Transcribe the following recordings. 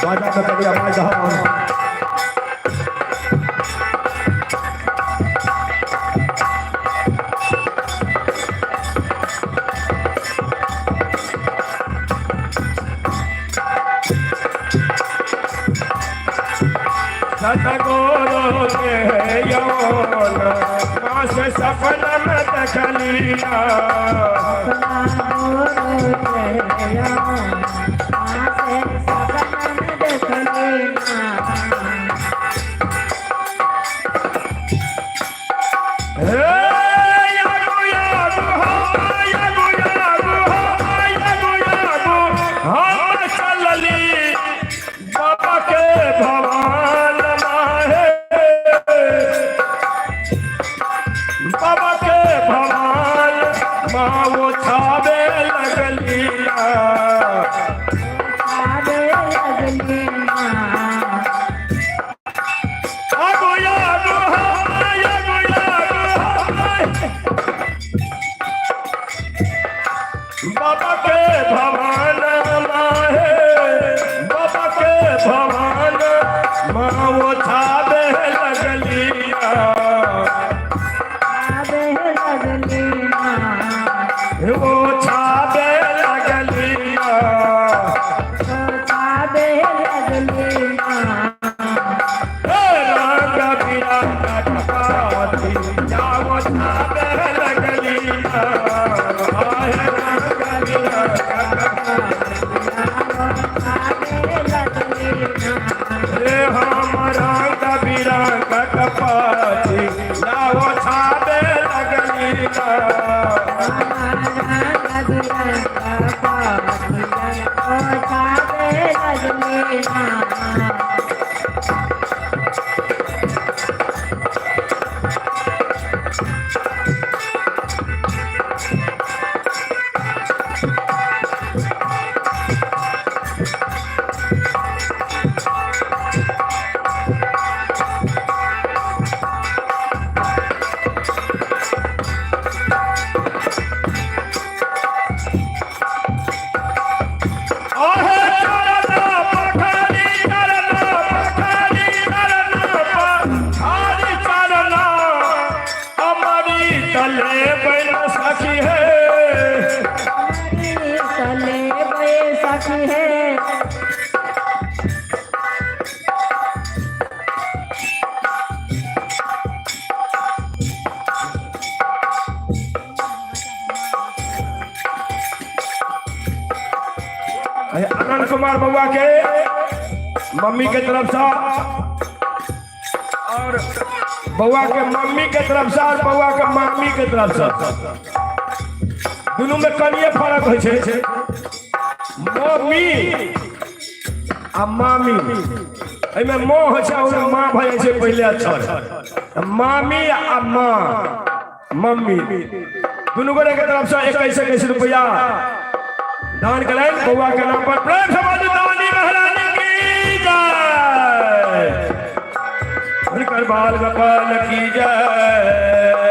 बाजा में कभी आवाज सतगुरु के यौन मास सपन में देखलिया बाबा के भवन माहे बाबा के भवन माँ वो छाबे लगलिया वो छाबे लगलिया रंग बिरंग टपाती या वो छाबे लगलिया हमारा कबीरा कटपाती लाओ छाबे लगलिया आनंद कुमार बउआ के मम्मी के तरफ से और बउआ के मम्मी के तरफ से और बउआ के मामी के तरफ से दोनों में कनिए फर्क हो मम्मी आ मामी एमे माँ हो माँ भए पहले अच्छा मामी आ माँ मम्मी दोनों गोरे के तरफ से 21 रुपया दान करें बउआ के नाम पर प्रेम से बोलो दानी महारानी की जय हर बाल गोपाल की जय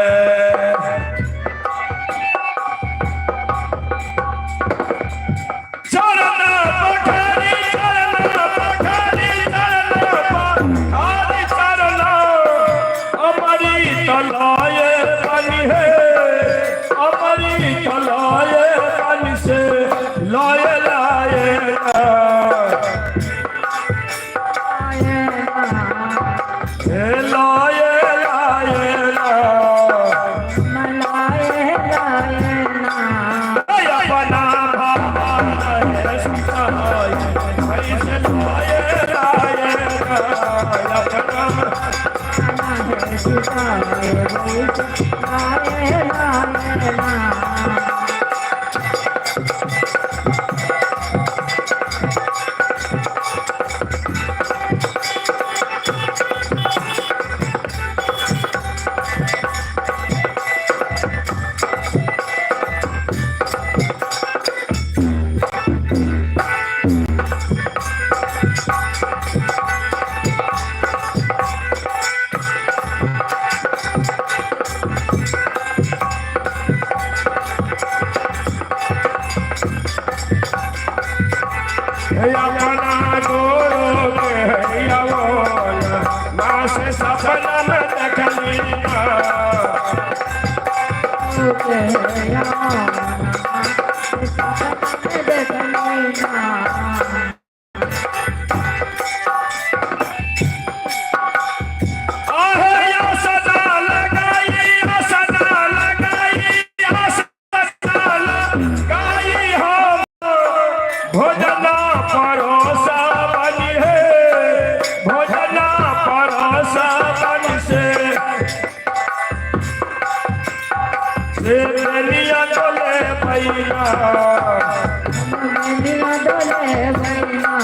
बेनिया डोले बैना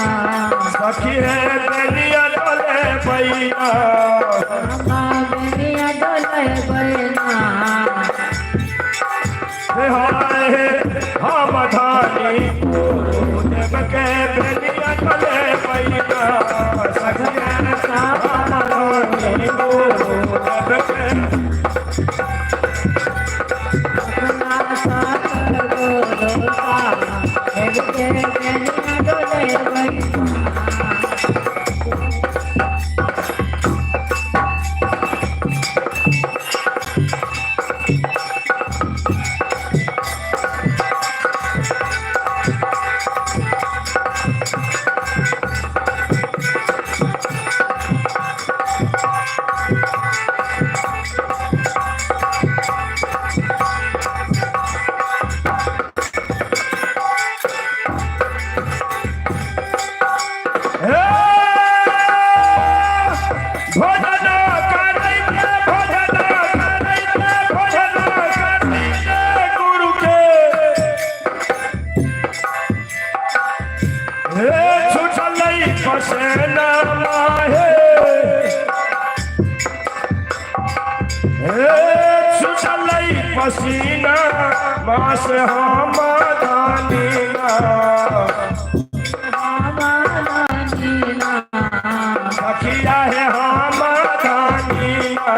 सखी है बेनिया डोले बैना बेनिया डोले बैना हाय हम धानी गुरुदेव के बेनिया डोले बैना सखी है हम धानी गुरुदेव के अपना साथ गोरोसा के बेनिया डोले बैना पसीना मास हम धानीना सखिया है हम धानीना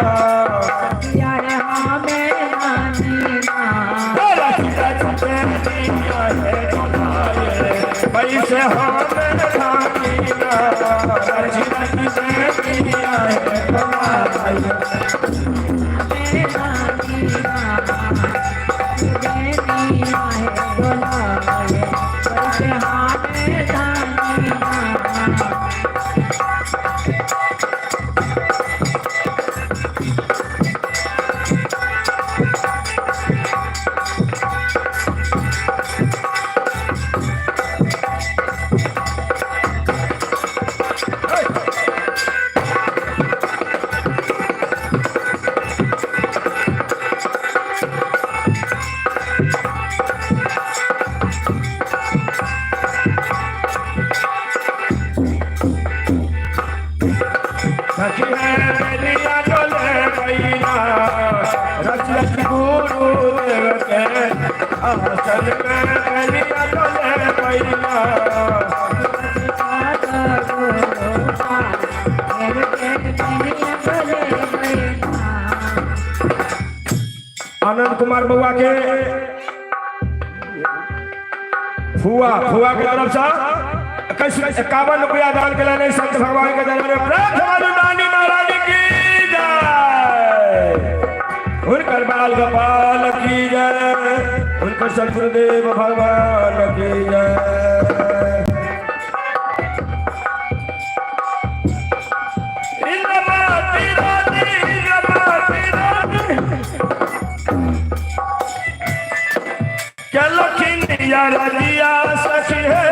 पैसे हम धानीना सखी है बेनिया डोले बैना रसियत गुरुदेव के आसन में बेनिया डोले बैना आनंद कुमार बउआ के फुआ के तरफ से 51 रुपया दान के लाने संत भगवान के दरबार में प्रार्थना नानी महाराज की जय उनकर बाल गोपाल की जय उनकर सतगुरुदेव भगवान की जय क्या लखी रजिया सखी है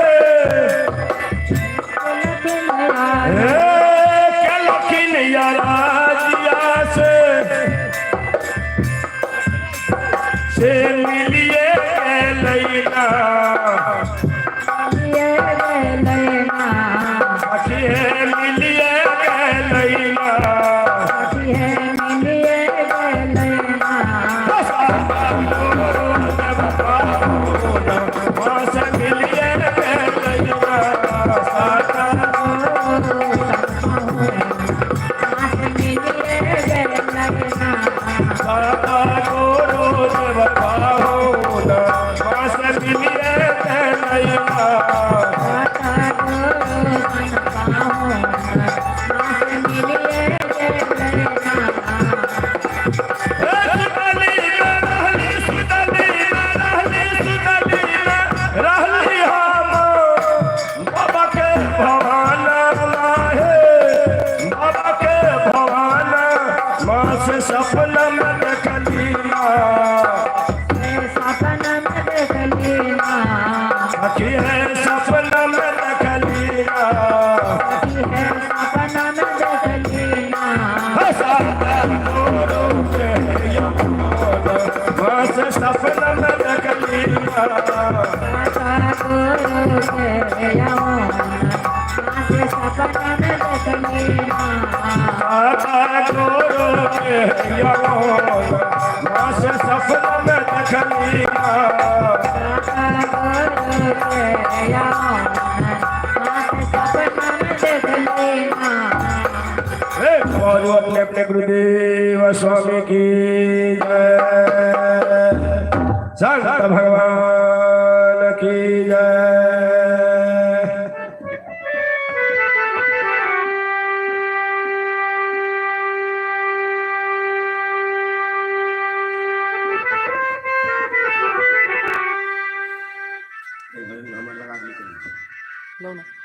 क्या लखीन राजिया से मिलिए लैला सखी है मिलिए लैला सपना में देखलिया सखी है सपना में देखलिया सपना में देखलिया देखलीना दादा गोरो के यौवन मास सपना में देखलीना और वो अपने अपने गुरुदेव स्वामी की जय संत भगवान की जय लो ना